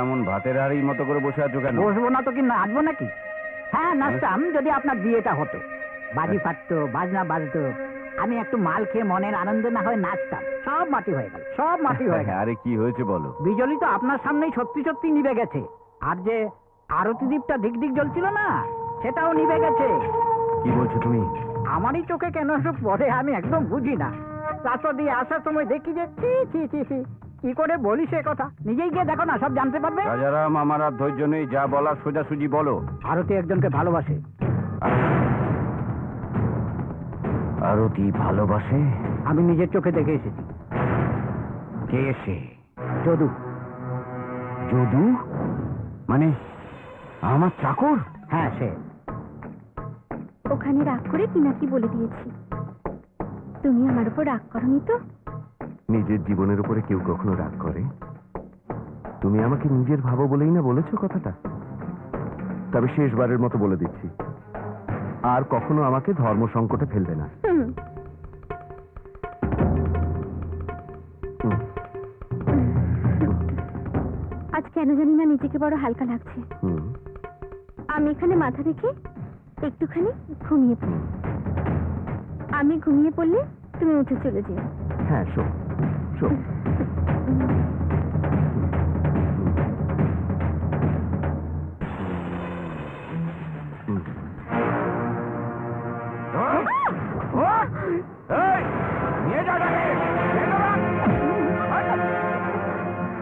এমন ভাতের হাড়ির মতো করে বসে আছো কেন? বসবো না তো কি নাচবো নাকি? হ্যাঁ নাচতাম যদি আপনার বিয়েটা হতো, বাজি ফাটতো, বাজনা বাজতো, আমি একটু মাল খেয়ে মনের আনন্দে না হয় নাচতাম। সব মাটি হয়ে গেল, সব মাটি হয়ে গেল। আরে কি হয়েছে বলো? বিজলি তো আপনার সামনেই সত্যি সত্যি নিভে গেছে। আর যে আরতি দ্বীপটা দিক দিক জ্বলছিল না, সেটাও নিভে গেছে। কি বলছো তুমি? আমারই চোখে কেন সব পড়ে আমি একদম বুঝি না। রাস্তা দিয়ে আসার সময় দেখি যে ছি ছি ছি ছি, কি করে বলি সে কথা? নিজেই গিয়ে দেখো না, সব জানতে পারবে। রাজারাম, আমার আর ধৈর্য নেই, যা বলার সোজাসুজি বলো। আরতি একজনকে ভালোবাসে। আরতি ভালোবাসে? আমি নিজের চোখে দেখে এসেছি। কে সে? যদু। যদু? মানে আমার চাকর? হ্যাঁ সে। ওখানে রাগ করে কি নাকি বলে দিয়েছি। তুমি আমার উপর রাগ করনি তো? নিজের জীবনের উপরে কেউ কখনো রাগ করে? তুমি আমাকে নিজের ভাবো বলেই না বলেছো কথাটা। তবে শেষবারের মতো বলে দিচ্ছি, আর কখনো আমাকে ধর্ম সংকটে ফেলবে না। আজ কেন জানি না নিজেকে বড় হালকা লাগছে। আমি এখানে মাথা রেখে একটুখানি ঘুমিয়ে পড়ি। আমি ঘুমিয়ে পড়লে তুমি উঠে চলে যেও। হ্যাঁ, শো শো।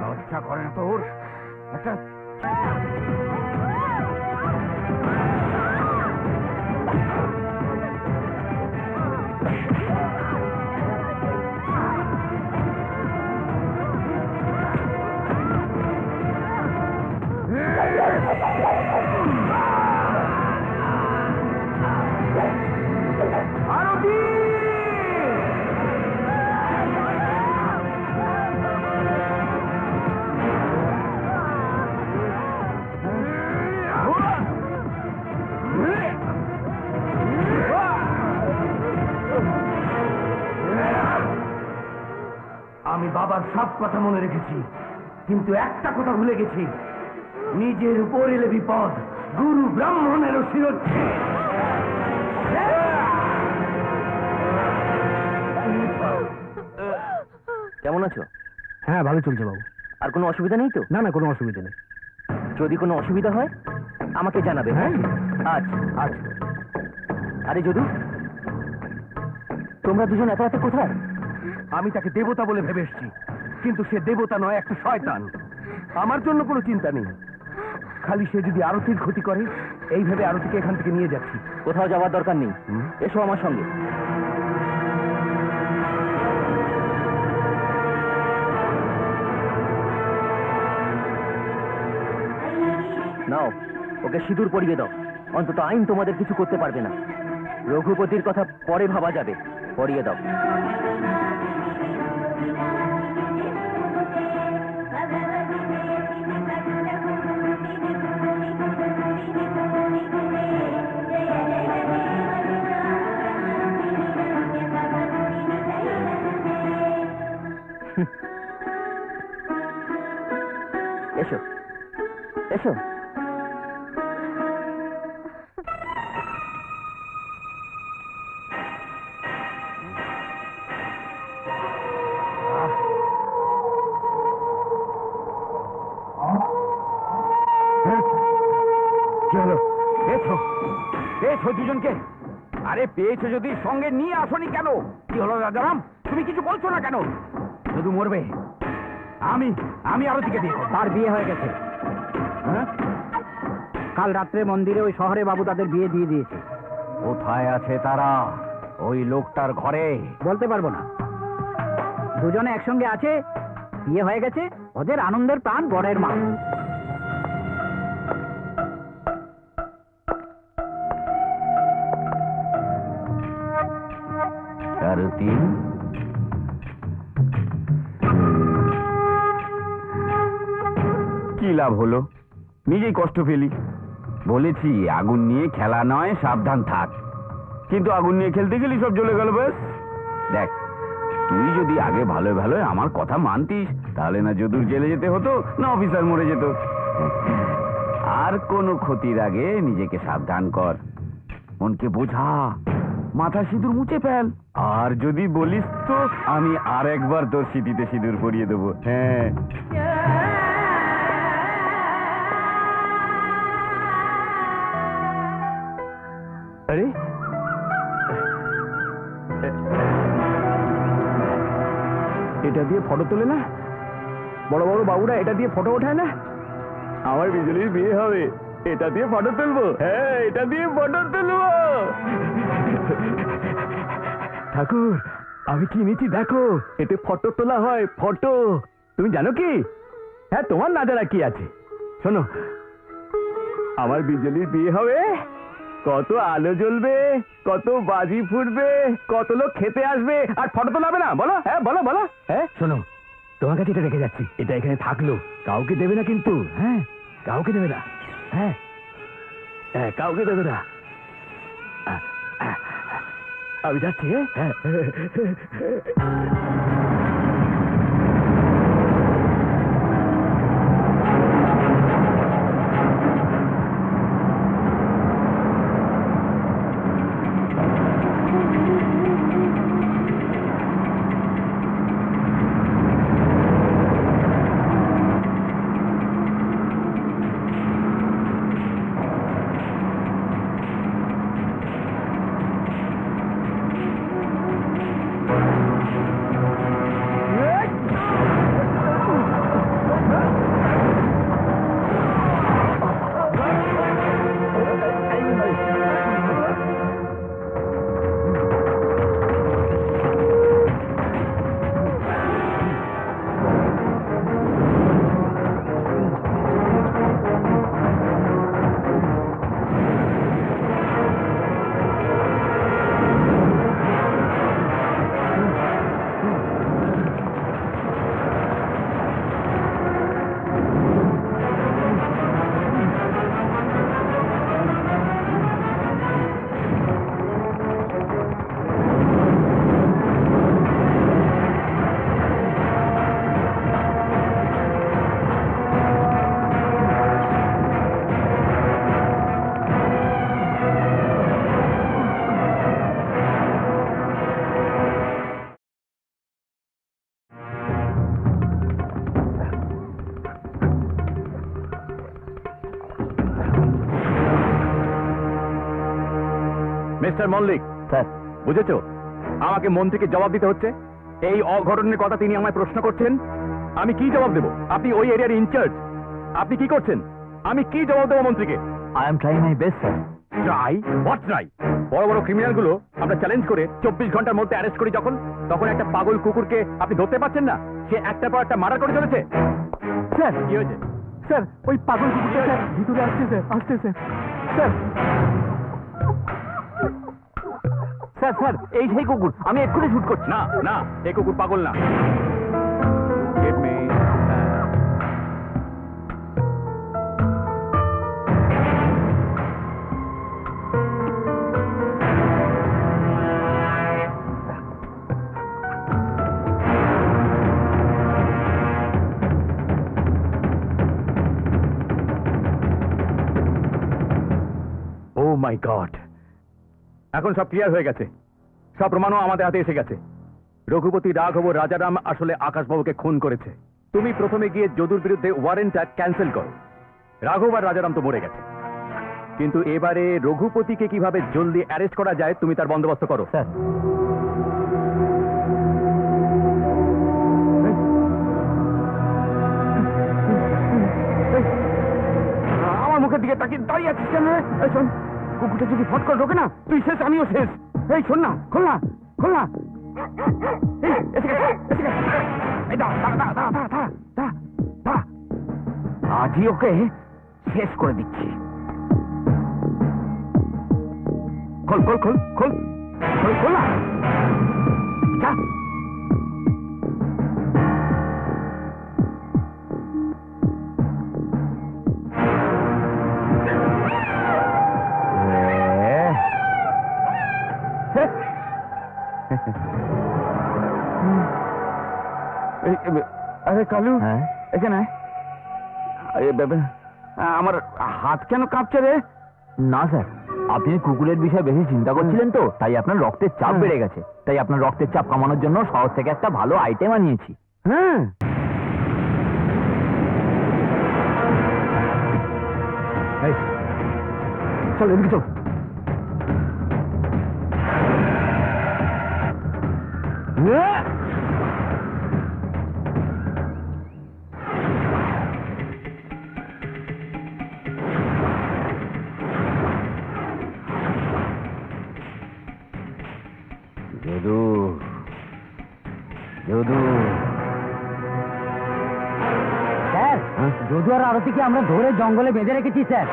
লজ্জা করে না তোর? একটা আমি বাবার সব কথা মনে রেখেছি, কিন্তু একটা কথা ভুলে গেছি। নিজের উপর এলে বিপদ, গুরু ব্রাহ্মণেরও শিরোচ্ছেদ। কেমন আছো? হ্যাঁ ভালো চলছে বাবু। আর কোনো অসুবিধা নেই তো? না না, কোনো অসুবিধা নেই। যদি কোনো অসুবিধা হয় আমাকে জানাবে। হ্যাঁ আচ্ছা। আচ্ছা। আরে যদু, তোমরা দুজন এত রাতে কোথায়? আমি তাকে দেবতা বলে ভেবে এসেছি, কিন্তু সে দেবতা নয়, একটা শয়তান। আমার জন্য কোনো চিন্তা নেই, খালি সে যদি আরতির ক্ষতি করে এই ভেবে আরতিকে এখান থেকে নিয়ে যাচ্ছি। কোথাও যাওয়ার দরকার নেই, এসো আমার সঙ্গে। নাও, ওকে সিঁদুর পরিয়ে দাও। অন্তত আইন তোমাদের কিছু করতে পারবে না। রঘুপতির কথা পরে ভাবা যাবে, পরিয়ে দাও। এসো এসো। কি হলো? পেয়েছো? পেয়েছো দুজনকে? আরে পেয়েছো যদি সঙ্গে নিয়ে আসনি কেন? কি হলো রাজারাম, তুমি কিছু বলছো না কেন? শুধু মরবে। আমি আমি আরতিকে দিয়ে তার বিয়ে হয়ে গেছে। হ্যাঁ? কাল রাত্রে মন্দিরে ওই শহরে বাবু তাদের বিয়ে দিয়ে দিয়েছে। কোথায় আছে তারা? ওই লোকটার ঘরে? বলতে পারবো না। দুজনে একসঙ্গে আছে, বিয়ে হয়ে গেছে, ওদের আনন্দের প্রাণ বরের মা। আরতি, কি লাভ হলো? নিজেই কষ্ট পেলি। বলেছি আগুন নিয়ে খেলা নয়, সাবধান থাক। কিন্তু আগুন নিয়ে খেলতে গেলি সব জ্বলে গেল। বেশ দেখ, তুই যদি আগে ভালো ভালো আমার কথা মানতিস, তাহলে না যদুর জেলে যেতে হতো, না অফিসার মরে যেত। আর কোনো ক্ষতির আগে নিজেকে সাবধান কর, মনকে বোঝা, মাথা সিঁদুর মুছে ফেল। আর যদি বলিস তো আমি আর একবার তোর স্মৃতিতে সিঁদুর পরিয়ে দেবো। হ্যাঁ, আরে এটা দিয়ে ফটো তোলে না? বড় বড় বাবুরা এটা দিয়ে ফটো ওঠায় না? আমার বিজলির বিয়ে হবে, এটা দিয়ে ফটো তুলবো। হ্যাঁ, এটা দিয়ে ফটো তুলবো। ঠাকুর, আমি কি নিয়েছি দেখো, এতে ফটো তোলা হয়, ফটো। তুমি জানো কি? হ্যাঁ, তোমার না জানা কি আছে? শোনো, আমার বিজলির বিয়ে হবে, কত আলো জ্বলবে, কত বাজি ফুটবে, কত লোক খেতে আসবে, আর ফটো তোলাবে না? বলো, হ্যাঁ বলো বলো। হ্যাঁ শোনো, তোমার কাছে এটা রেখে যাচ্ছি, এটা এখানে থাকলো, কাউকে দেবে না কিন্তু। হ্যাঁ, কাউকে দেবে না। হ্যাঁ হ্যাঁ, কাউকে দেবে না। আমি যাচ্ছি। হ্যাঁ, মিস্টার মল্লিক, স্যার, বুঝেছো? আমাকে মন থেকে জবাব দিতে হচ্ছে। এই অঘটনের কথা তিনি আমায় প্রশ্ন করছেন, আমি কি জবাব দেব? আপনি ওই এরিয়ার ইনচার্জ, আপনি কি করছেন? আমি কি জবাব দেবো মন্ত্রীকে? I am trying my best, sir. Try? What try? বড় বড় ক্রিমিনাল গুলো আমরা চ্যালেঞ্জ করে 24 ঘন্টার মধ্যে অ্যারেস্ট করি, তখন একটা পাগল কুকুরকে আপনি ধরতে পারছেন না? সে একটার পর একটা মার্ডার করে চলেছে। স্যার, কি হয়েছে? স্যার, ওই পাগল কুকুরটা স্যার ভিতরে আসছে, স্যার, আসছে স্যার। স্যার স্যার স্যার, এই সেই কুকুর, আমি এক্ষুনি শুট করছি। না না, এই কুকুর পাগল না। Get me. Oh my God! এখন সব ক্লিয়ার হয়ে গেছে, সব প্রমাণও আমাদের হাতে এসে গেছে। রঘুপতি রাঘব রাজারাম আসলে আকাশবাবুকে খুন করেছে। তুমি প্রথমে গিয়ে যদুর বিরুদ্ধে ওয়ারেন্টটা ক্যান্সেল করো। রাঘব আর রাজারাম তো মরে গেছে, কিন্তু এবারে রঘুপতিকে কিভাবে জলদি অ্যারেস্ট করা যায় তুমি তার বন্দোবস্ত করো। স্যার, আমার মুখের দিকে তাকিয়ে দাঁড়িয়ে আছিস কেন? এই শোন, কুকুরটা যদি ফট করে ঢোকে না, তুই শেষ, আমিও শেষ। এই শোন না, খোল না, খোল না। এই, এসে গেছে, এসে গেছে। এই দাঁড়া, দাঁড়া, দাঁড়া, দাঁড়া, দাঁড়া, দাঁড়া, দাঁড়া। আজই ওকে শেষ করে দিচ্ছি। খোল খোল খোল খোল খোল, খোল না, যা। আরে কালু, হ্যাঁ এখানে আয়। আমার হাত কেন কাঁপছে রে? না স্যার, আপনি কুকুরের বিষয়ে বেশি চিন্তা করছিলেন তো, তাই আপনার রক্তের চাপ বেড়ে গেছে। তাই আপনার রক্তের চাপ কমানোর জন্য শহর থেকে একটা ভালো আইটেম আনিয়েছি। হ্যাঁ, চল এদিকে চল। যদু, যদু, স্যার, যদু আর আরতিকে আমরা ধরে জঙ্গলে বেঁধে রেখেছি স্যার।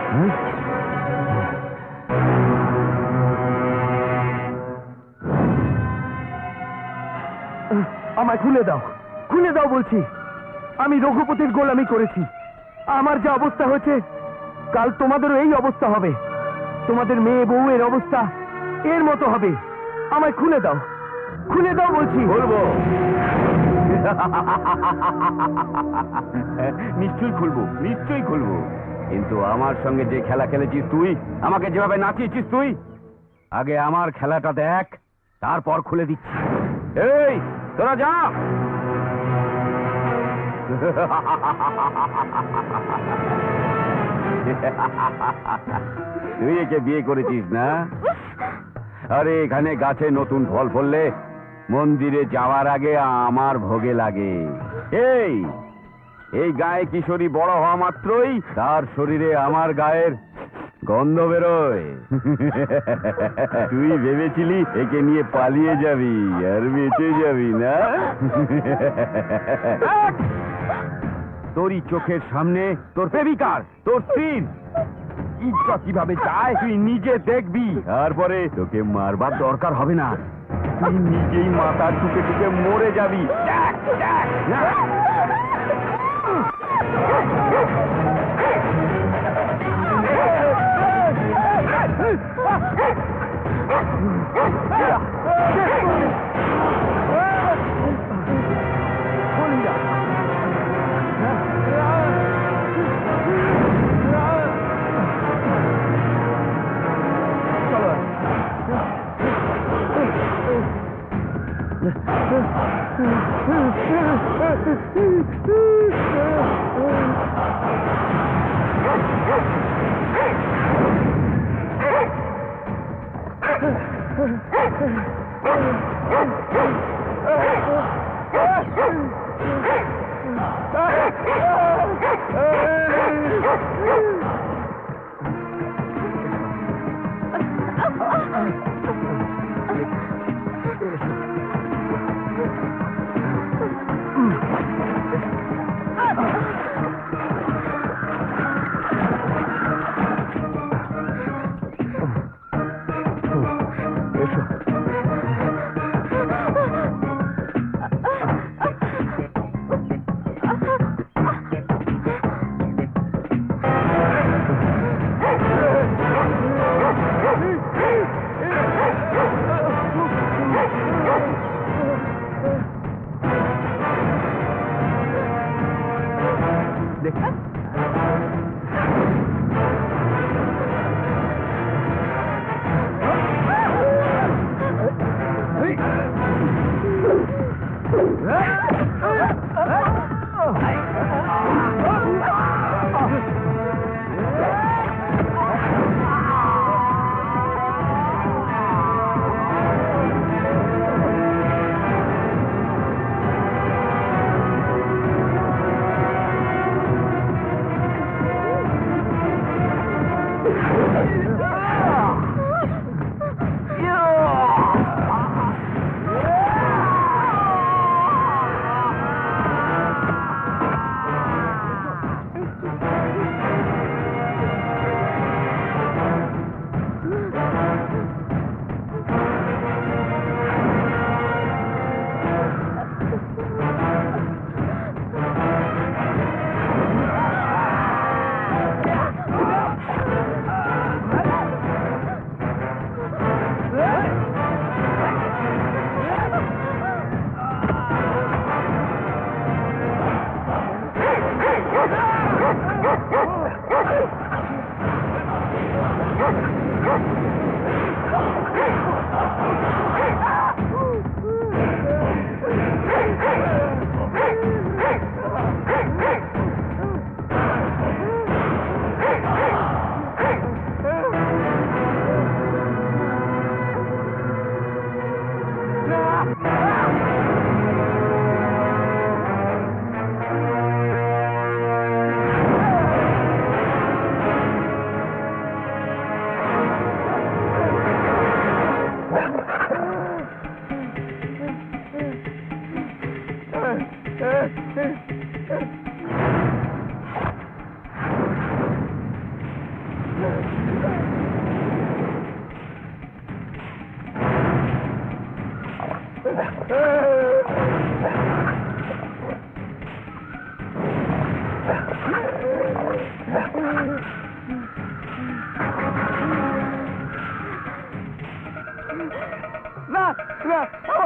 আমায় খুলে দাও, খুলে দাও বলছি। আমি রঘুপতির গোলামি করেছি। আমার যা অবস্থা হয়েছে, কাল তোমাদেরও এই অবস্থা হবে। তোমাদের মেয়ে বউয়ের অবস্থা এর মতো হবে। আমায় খুলে দাও, খুলে দাও বলছি। বলবো, নিশ্চয়ই খুলবো, নিশ্চয়ই খুলবো। কিন্তু আমার সঙ্গে যে খেলা খেলেছিস তুই, আমাকে যেভাবে নাচিয়েছিস তুই, আগে আমার খেলাটা দেখ, তারপর খুলে দিচ্ছি। এই তোরা যা। তুই একে বিয়ে করেছিস না? আরে এখানে গাছে নতুন ফল ফললে মন্দিরে যাওয়ার আগে আমার ভোগে লাগে। এই এই গায়ে কিশোরী বড় হওয়া মাত্রই তার শরীরে আমার গায়ের গন্ধ বেরোয়। তুই ভেবেছিলি একে নিয়ে পালিয়ে যাবি আর বেঁচে যাবি না? তোরই চোখের সামনে তোর প্রেমিকার, তোর স্ত্রীর ইজ্জত কিভাবে চায় তুই নিজে দেখবি। তারপরে তোকে মারবার দরকার হবে না, তুই নিজেই মাথা টুকে টুকে মরে যাবি। দেখ, দেখ, না।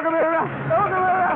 আমাকে মেরো না, আমাকে মেরো না।